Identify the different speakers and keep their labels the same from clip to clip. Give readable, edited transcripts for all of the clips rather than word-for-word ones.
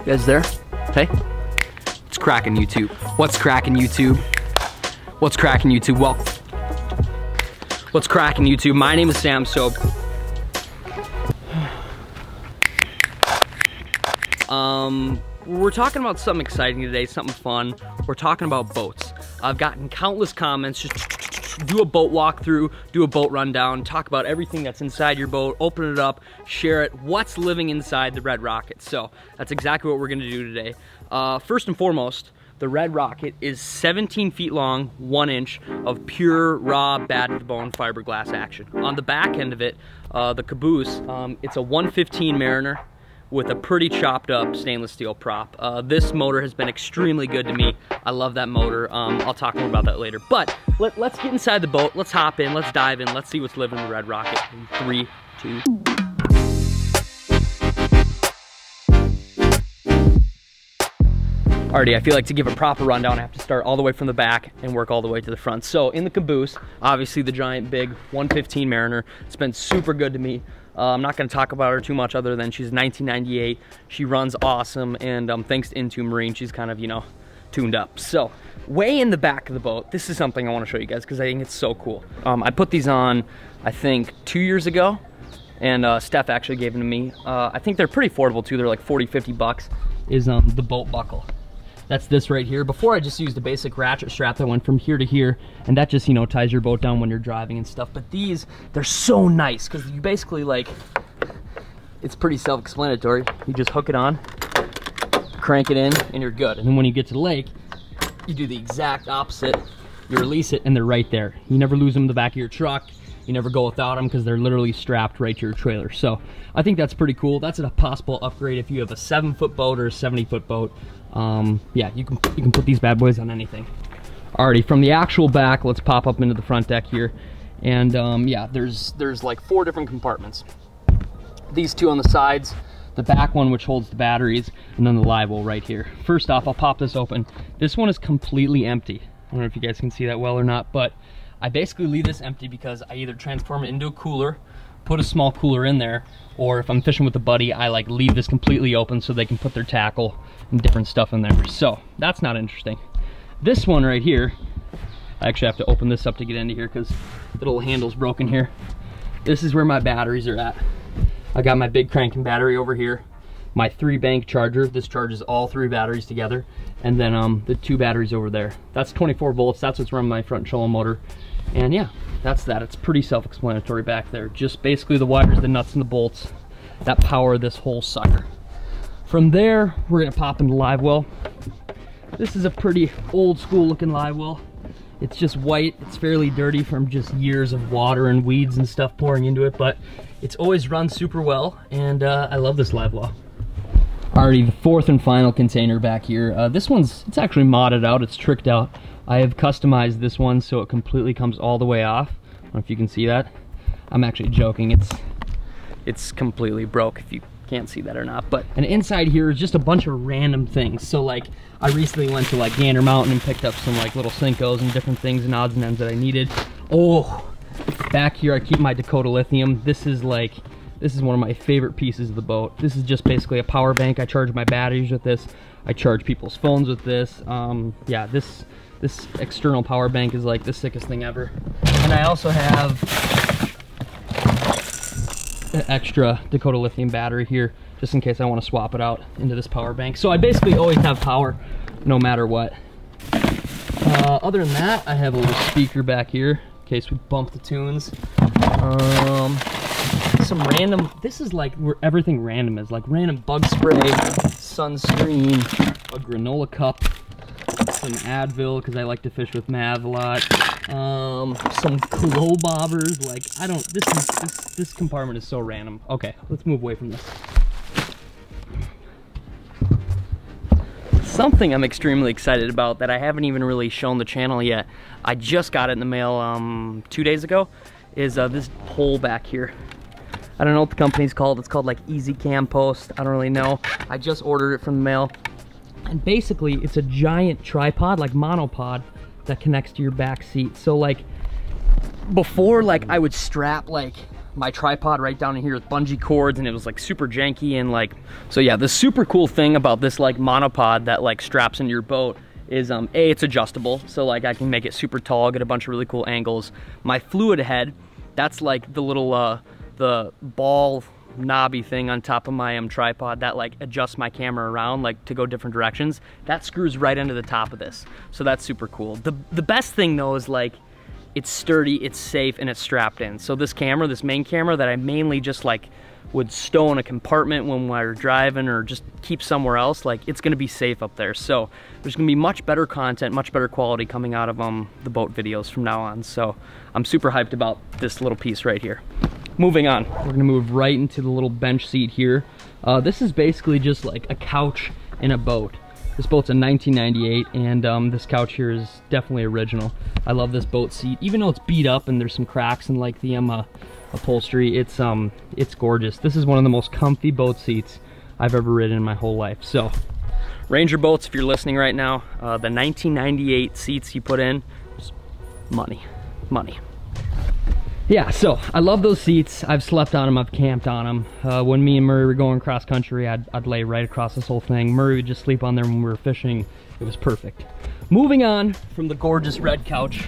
Speaker 1: You guys there? Hey? What's cracking, YouTube? What's cracking, YouTube? What's cracking, YouTube? Well, what's cracking, YouTube? My name is Sam Sob. We're talking about something exciting today, something fun. We're talking about boats. I've gotten countless comments, just do a boat walkthrough, do a boat rundown, talk about everything that's inside your boat, open it up, share it, what's living inside the Red Rocket. So that's exactly what we're gonna do today. First and foremost, the Red Rocket is 17 feet long, 1 inch of pure, raw, bad-to-the-bone fiberglass action. On the back end of it, the caboose, it's a 115 Mariner with a pretty chopped up stainless steel prop. This motor has been extremely good to me. I love that motor. I'll talk more about that later. But let's get inside the boat. Let's hop in, let's dive in, let's see what's living in the Red Rocket. In 3, 2. Alrighty, I feel like to give a proper rundown, I have to start all the way from the back and work all the way to the front. So in the caboose, obviously the giant big 115 Mariner. It's been super good to me. I'm not going to talk about her too much other than she's 1998. She runs awesome, and thanks to Into Marine, she's kind of, you know, tuned up. So way in the back of the boat, this is something I want to show you guys because I think it's so cool. I put these on, I think, 2 years ago, and Steph actually gave them to me. I think they're pretty affordable too. They're like 40, 50 bucks. Is the boat buckle. That's this right here. Before I just used a basic ratchet strap that went from here to here, and that just, you know, ties your boat down when you're driving and stuff. But these, they're so nice because you basically, like, it's pretty self-explanatory. You just hook it on, crank it in, and you're good. And then when you get to the lake, you do the exact opposite. You release it and they're right there. You never lose them in the back of your truck. You never go without them because they're literally strapped right to your trailer. So I think that's pretty cool. That's a possible upgrade if you have a 7-foot boat or a 70-foot boat. Yeah, you can put these bad boys on anything. Alrighty, from the actual back, let's pop up into the front deck here. And yeah, there's like 4 different compartments. These 2 on the sides, the back one which holds the batteries, and then the live well right here. First off, I'll pop this open. This one is completely empty. I don't know if you guys can see that well or not, but I basically leave this empty because I either transform it into a cooler, put a small cooler in there, or if I'm fishing with a buddy, I like leave this completely open so they can put their tackle and different stuff in there. So that's not interesting. This one right here, I actually have to open this up to get into here because the little handle's broken here. This is where my batteries are at. I got my big cranking battery over here, my 3-bank charger. This charges all 3 batteries together, and then the 2 batteries over there. That's 24 volts. That's what's running my front trolling motor. And yeah, that's that. It's pretty self-explanatory back there. Just basically the wires, the nuts, and the bolts that power this whole sucker. From there, we're gonna pop into live well. This is a pretty old school looking live well. It's just white. It's fairly dirty from just years of water and weeds and stuff pouring into it, but it's always run super well, and I love this live well. Alrighty, the 4th and final container back here. This one's, it's actually modded out, it's tricked out. I have customized this one so it completely comes all the way off. I don't know if you can see that. I'm actually joking, it's completely broke if you can't see that or not. But and inside here is just a bunch of random things. So like I recently went to like Gander Mountain and picked up some like little Cincos and different things and odds and ends that I needed. Oh, back here I keep my Dakota lithium. This is one of my favorite pieces of the boat. This is just basically a power bank. I charge my batteries with this. I charge people's phones with this. Yeah, this external power bank is like the sickest thing ever. And I also have an extra Dakota lithium battery here just in case I want to swap it out into this power bank. So I basically always have power no matter what. Other than that, I have a little speaker back here in case we bump the tunes. Some random, this is like where everything random is, like random bug spray, sunscreen, a granola cup, some Advil because I like to fish with Mav a lot, some glow bobbers. Like I don't, this compartment is so random. Okay, let's move away from this. Something I'm extremely excited about that I haven't even really shown the channel yet, I just got it in the mail 2 days ago, is this pole back here. I don't know what the company's called. It's called like Easy Cam Post. I don't really know. I just ordered it from the mail. And basically it's a giant tripod, like monopod, that connects to your back seat. So like before, like I would strap like my tripod right down in here with bungee cords, and it was like super janky and like, so yeah, the super cool thing about this like monopod that like straps into your boat is A, it's adjustable, so like I can make it super tall, get a bunch of really cool angles. My fluid head, that's like the little the ball knobby thing on top of my tripod that like adjusts my camera around like to go different directions. That screws right into the top of this, so that's super cool. The best thing though is like it's sturdy, it's safe, and it's strapped in. So this camera, this main camera that I mainly just like would stow in a compartment when we're driving or just keep somewhere else, like it's gonna be safe up there. So there's gonna be much better content, much better quality coming out of the boat videos from now on. So I'm super hyped about this little piece right here. Moving on, we're gonna move right into the little bench seat here. This is basically just like a couch in a boat. This boat's a 1998, and this couch here is definitely original. I love this boat seat, even though it's beat up and there's some cracks in like the upholstery. It's gorgeous. This is one of the most comfy boat seats I've ever ridden in my whole life. So, Ranger boats, if you're listening right now, the 1998 seats you put in, just money. Yeah, so I love those seats. I've slept on them, I've camped on them. When me and Murray were going cross country, I'd lay right across this whole thing. Murray would just sleep on there when we were fishing. It was perfect. Moving on from the gorgeous red couch,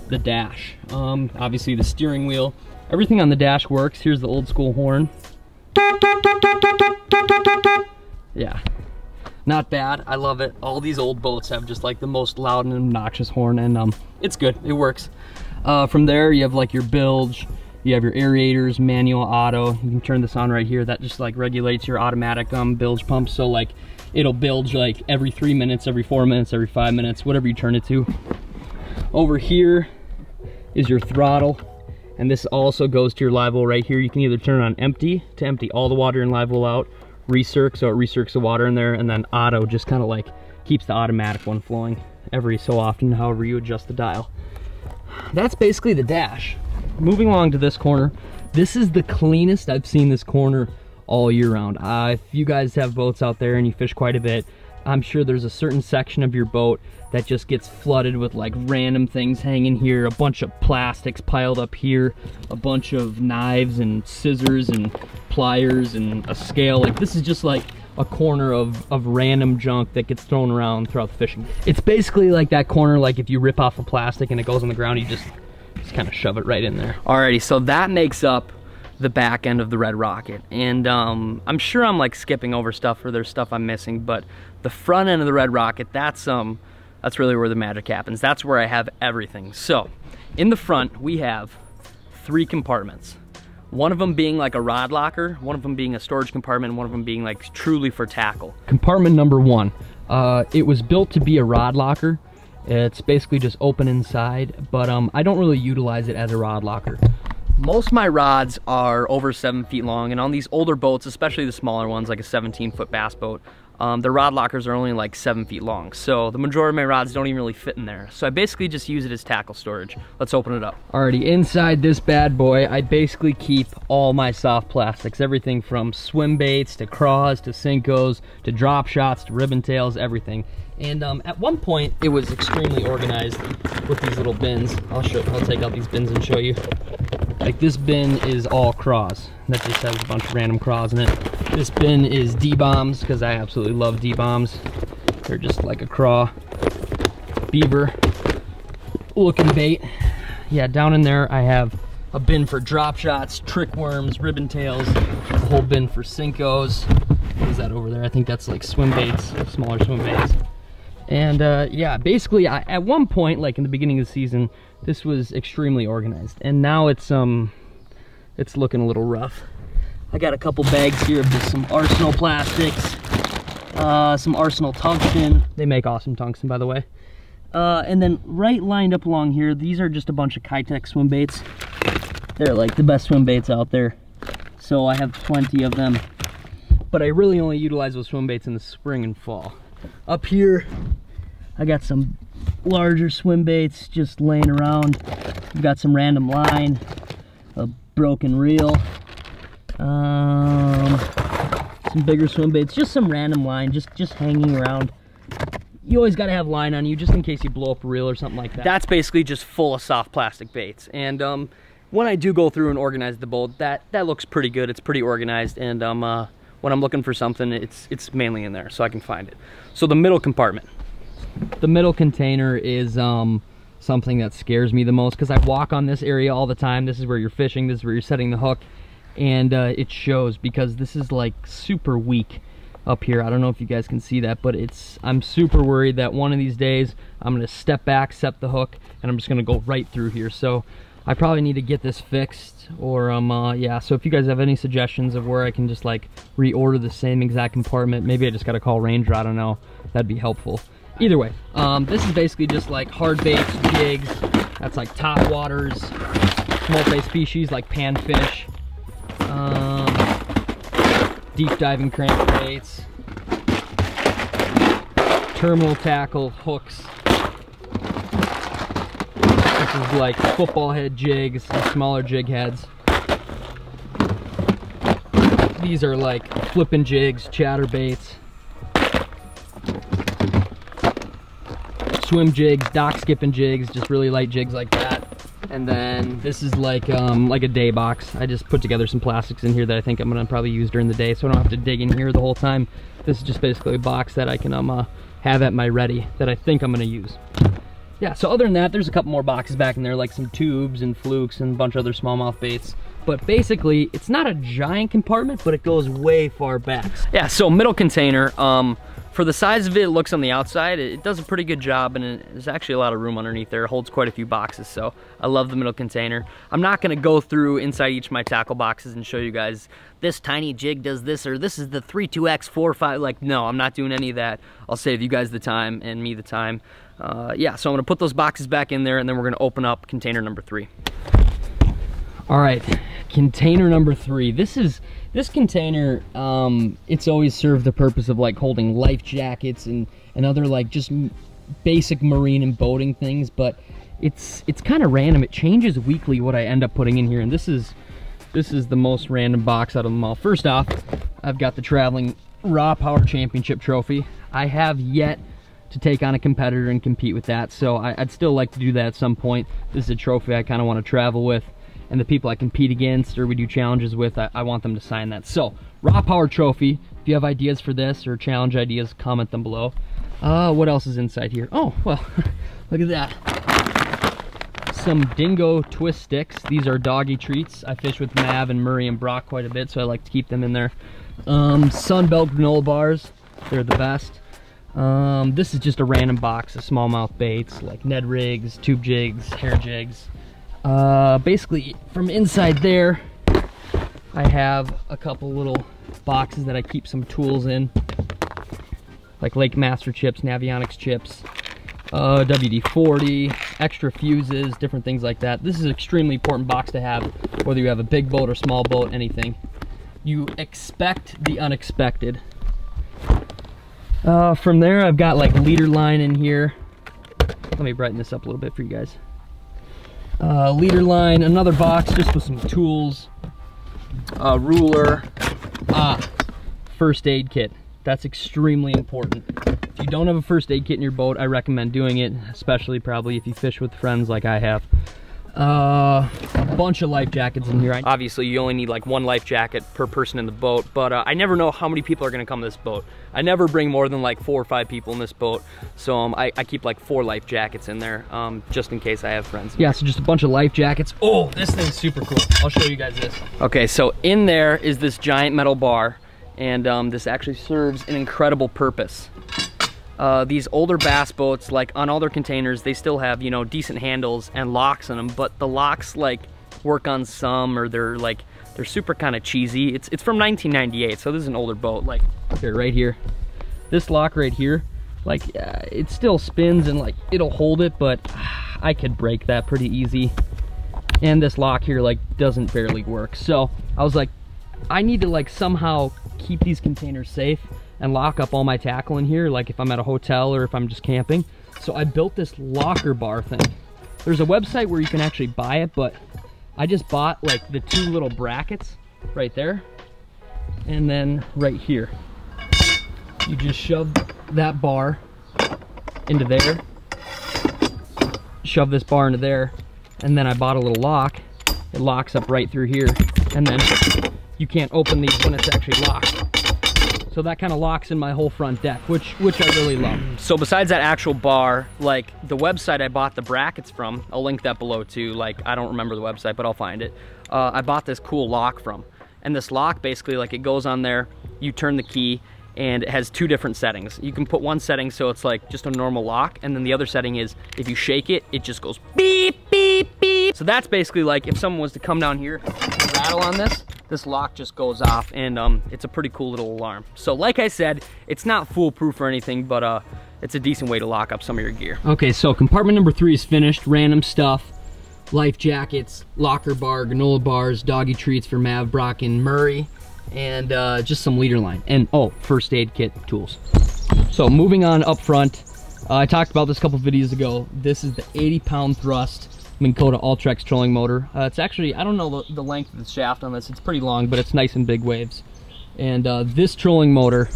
Speaker 1: the dash. Obviously the steering wheel. Everything on the dash works. Here's the old school horn. Yeah, not bad. I love it. All these old boats have just like the most loud and obnoxious horn, and it's good. It works. From there, you have like your bilge, you have your aerators, manual, auto. You can turn this on right here. That just like regulates your automatic bilge pump. So like it'll bilge like every 3 minutes, every 4 minutes, every 5 minutes, whatever you turn it to. Over here is your throttle, and this also goes to your live well right here. You can either turn it on empty to empty all the water in live well out, recirc, so it recircs the water in there, and then auto just kind of like keeps the automatic one flowing every so often, however you adjust the dial. That's basically the dash. Moving along to this corner, this is the cleanest I've seen this corner all year round. If you guys have boats out there and you fish quite a bit, I'm sure there's a certain section of your boat that just gets flooded with like random things hanging here, a bunch of plastics piled up here, a bunch of knives and scissors and pliers and a scale. Like this is just like a corner of random junk that gets thrown around throughout the fishing. It's basically like that corner, like if you rip off a plastic and it goes on the ground, you just kind of shove it right in there. Alrighty, so that makes up the back end of the Red Rocket. And I'm sure I'm like skipping over stuff or there's stuff I'm missing, but the front end of the Red Rocket, that's really where the magic happens. That's where I have everything. So in the front, we have 3 compartments. One of them being like a rod locker, one of them being a storage compartment, and one of them being like truly for tackle. Compartment number 1, it was built to be a rod locker. It's basically just open inside, but I don't really utilize it as a rod locker. Most of my rods are over 7 feet long, and on these older boats, especially the smaller ones, like a 17-foot bass boat, the rod lockers are only like 7 feet long. So the majority of my rods don't even really fit in there. So I basically just use it as tackle storage. Let's open it up. Alrighty, inside this bad boy, I basically keep all my soft plastics. Everything from swim baits to craws to Senkos to drop shots to ribbon tails, everything. And at one point, it was extremely organized with these little bins. I'll take out these bins and show you. Like this bin is all craws. That just has a bunch of random craws in it. This bin is D-bombs, because I absolutely love D-bombs. They're just like a craw beaver looking bait. Yeah, down in there I have a bin for drop shots, trick worms, ribbon tails, a whole bin for Senkos. What is that over there? I think that's like swim baits, smaller swim baits. And yeah, basically at one point, like in the beginning of the season, this was extremely organized, and now it's looking a little rough. I got a couple bags here of just some Arsenal plastics, some Arsenal tungsten. They make awesome tungsten, by the way. And then right lined up along here, these are just a bunch of Kitech swim baits. They're like the best swim baits out there, so I have plenty of them. But I really only utilize those swim baits in the spring and fall. Up here, I got some larger swim baits just laying around. I've got some random line, a broken reel, some bigger swim baits, just some random line, just hanging around. You always got to have line on you just in case you blow up a reel or something like that. That's basically just full of soft plastic baits. And when I do go through and organize the boat, that looks pretty good. It's pretty organized, and when I'm looking for something, it's mainly in there, so I can find it. So the middle compartment. The middle container is something that scares me the most, because I walk on this area all the time. This is where you're fishing, this is where you're setting the hook, and it shows because this is like super weak up here. I don't know if you guys can see that, but I'm super worried that one of these days I'm gonna step back, set the hook, and I'm just gonna go right through here. So I probably need to get this fixed, or yeah, so if you guys have any suggestions of where I can just like reorder the same exact compartment, maybe I just gotta call Ranger, I don't know, that'd be helpful. Either way, this is basically just like hard baits, jigs, that's like top waters, multi-species like panfish, deep diving crankbaits, terminal tackle, hooks. This is like football head jigs and smaller jig heads. These are like flipping jigs, chatterbaits, swim jigs, dock skipping jigs, just really light jigs like that. And then this is like a day box. I just put together some plastics in here that I think I'm gonna probably use during the day, so I don't have to dig in here the whole time. This is just basically a box that I can have at my ready that I think I'm gonna use. Yeah, so other than that, there's a couple more boxes back in there, like some tubes and flukes and a bunch of other smallmouth baits. But basically, it's not a giant compartment, but it goes way far back. Yeah, so middle container, for the size of it, it looks on the outside, it does a pretty good job, and there's actually a lot of room underneath there. It holds quite a few boxes, so I love the middle container. I'm not gonna go through inside each of my tackle boxes and show you guys, this tiny jig does this, or this is the 32X 4.5, like, no, I'm not doing any of that. I'll save you guys the time, and me the time. Yeah, so I'm gonna put those boxes back in there, and then we're gonna open up container number 3. All right, container number 3. This container, it's always served the purpose of like holding life jackets and other like just basic marine and boating things, but it's kind of random. It changes weekly what I end up putting in here, and this is the most random box out of them all. First off, I've got the traveling Raw Power Championship trophy. I have yet to take on a competitor and compete with that, so I'd still like to do that at some point. This is a trophy I kind of want to travel with, and the people I compete against or we do challenges with, I want them to sign that. So, Raw Power Trophy. If you have ideas for this or challenge ideas, comment them below. What else is inside here? Oh, well, look at that. Some Dingo twist sticks. These are doggy treats. I fish with Mav and Murray and Brok quite a bit, so I like to keep them in there. Sunbelt granola bars. They're the best. This is just a random box of smallmouth baits like Ned rigs, tube jigs, hair jigs. Basically from inside there I have a couple little boxes that I keep some tools in, like Lake Master chips, Navionics chips, WD-40, extra fuses, different things like that. This is an extremely important box to have, whether you have a big boat or small boat, anything. You expect the unexpected. From there I've got like leader line in here. Let me brighten this up a little bit for you guys. Leader line, another box just with some tools, ruler, first aid kit. That's extremely important. If you don't have a first aid kit in your boat, I recommend doing it, especially probably if you fish with friends like I have. A bunch of life jackets in here. Obviously you only need like one life jacket per person in the boat, but I never know how many people are gonna come to this boat. I never bring more than like 4 or 5 people in this boat, so I keep like 4 life jackets in there, just in case I have friends. Yeah, so just a bunch of life jackets. Oh, this thing's super cool. I'll show you guys this. Okay, so in there is this giant metal bar, and this actually serves an incredible purpose. These older bass boats, like on all their containers, they still have, you know, decent handles and locks in them, but the locks like work on some, or they're super kind of cheesy. It's from 1998, so this is an older boat. Like here, right here, this lock right here, like it still spins and like it'll hold it, but I could break that pretty easy. And this lock here like doesn't barely work. So I was like, I need to like somehow keep these containers safe and lock up all my tackle in here, like if I'm at a hotel or if I'm just camping. So I built this locker bar thing. There's a website where you can actually buy it, but I just bought like the 2 little brackets right there, and then right here. You just shove that bar into there, shove this bar into there, and then I bought a little lock, it locks up right through here, and then you can't open these when it's actually locked. So that kind of locks in my whole front deck, which I really love. So besides that actual bar, like the website I bought the brackets from, I'll link that below too. Like, I don't remember the website, but I'll find it. I bought this cool lock from. And this lock, basically, like, it goes on there, you turn the key, and it has 2 different settings. You can put one setting so it's like just a normal lock, and then the other setting is if you shake it, it just goes beep, beep, beep. So that's basically like if someone was to come down here and rattle on this lock just goes off, and it's a pretty cool little alarm. So like I said, it's not foolproof or anything, but it's a decent way to lock up some of your gear. Okay, so compartment number 3 is finished. Random stuff. Life jackets, locker bar, granola bars, doggy treats for Mav, Brok, and Murray, and just some leader line, and first aid kit tools. So moving on up front, I talked about this a couple videos ago. This is the 80-pound thrust Minn Kota Ultrex trolling motor. It's actually, I don't know the length of the shaft on this, it's pretty long, but it's nice and big waves. And this trolling motor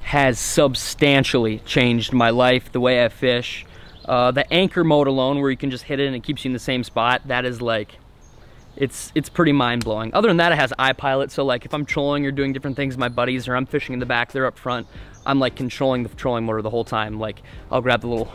Speaker 1: has substantially changed my life, the way I fish. The anchor mode alone, where you can just hit it and it keeps you in the same spot, that is like, it's pretty mind-blowing. Other than that, it has iPilot, so like if I'm trolling or doing different things with my buddies, or I'm fishing in the back, they're up front, I'm like controlling the trolling motor the whole time. Like, I'll grab the little,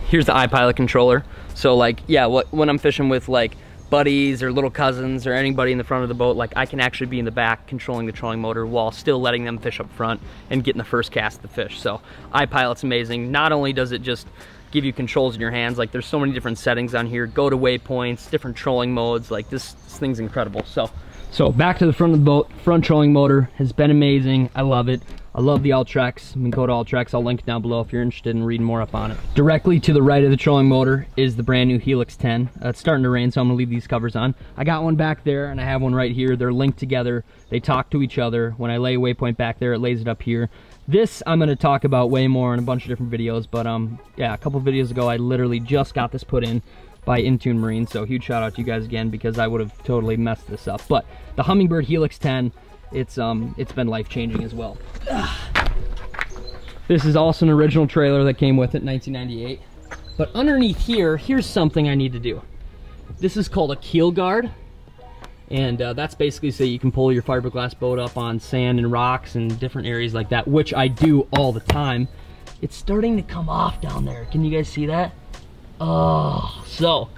Speaker 1: here's the iPilot controller. So like, yeah, when I'm fishing with like buddies or little cousins or anybody in the front of the boat, like I can actually be in the back controlling the trolling motor while still letting them fish up front and getting the first cast of the fish. So iPilot's amazing. Not only does it just give you controls in your hands, like there's so many different settings on here, go to waypoints, different trolling modes, like this thing's incredible. So back to the front of the boat. Front trolling motor has been amazing. I love it. I love the Ultrex, Minn Kota Ultrex. I'll link it down below if you're interested in reading more up on it. Directly to the right of the trolling motor is the brand new Helix 10. It's starting to rain, so I'm gonna leave these covers on. I got one back there and I have one right here. They're linked together. They talk to each other. When I lay a waypoint back there, it lays it up here. This I'm gonna talk about way more in a bunch of different videos, but yeah, a couple videos ago I literally just got this put in by Intune Marine, so huge shout out to you guys again, because I would have totally messed this up. But the Humminbird Helix 10, it's been life-changing as well. This is also an original trailer that came with it in 1998. But underneath here, here's something I need to do. This is called a Keel Guard, and that's basically so you can pull your fiberglass boat up on sand and rocks and different areas like that, which I do all the time. It's starting to come off down there. Can you guys see that? Oh, so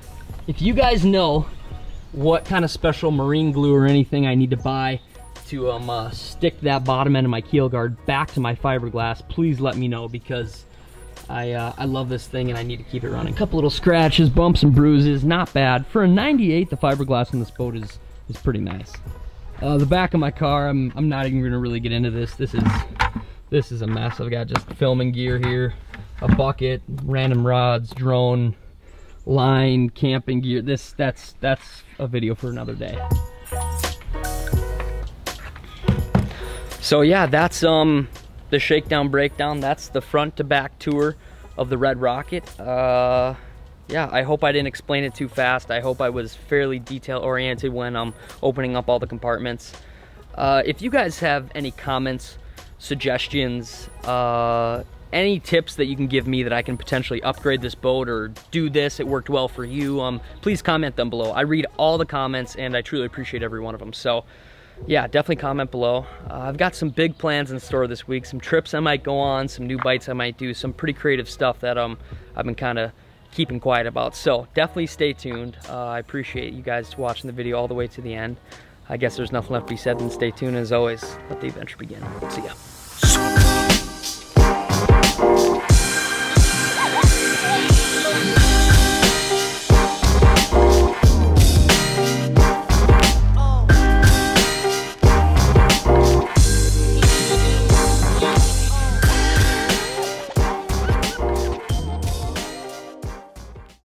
Speaker 1: if you guys know what kind of special marine glue or anything I need to buy to stick that bottom end of my Keel Guard back to my fiberglass, please let me know, because I love this thing and I need to keep it running. A couple little scratches, bumps and bruises, not bad. For a 98, the fiberglass on this boat is pretty nice. The back of my car, I'm not even gonna really get into this. This is a mess. I've got just filming gear here, a bucket, random rods, drone, line, camping gear. That's a video for another day. So yeah, that's the shakedown breakdown. That's the front to back tour of the Red Rocket. Yeah, I hope I didn't explain it too fast. I hope I was fairly detail oriented when I'm opening up all the compartments. If you guys have any comments, suggestions, any tips that you can give me that I can potentially upgrade this boat or do this, it worked well for you, please comment them below. I read all the comments and I truly appreciate every one of them. So yeah, definitely comment below. I've got some big plans in store this week, some trips I might go on, some new bites I might do, some pretty creative stuff that I've been kind of keeping quiet about. So definitely stay tuned. I appreciate you guys watching the video all the way to the end. I guess there's nothing left to be said than stay tuned. As always, let the adventure begin. See ya.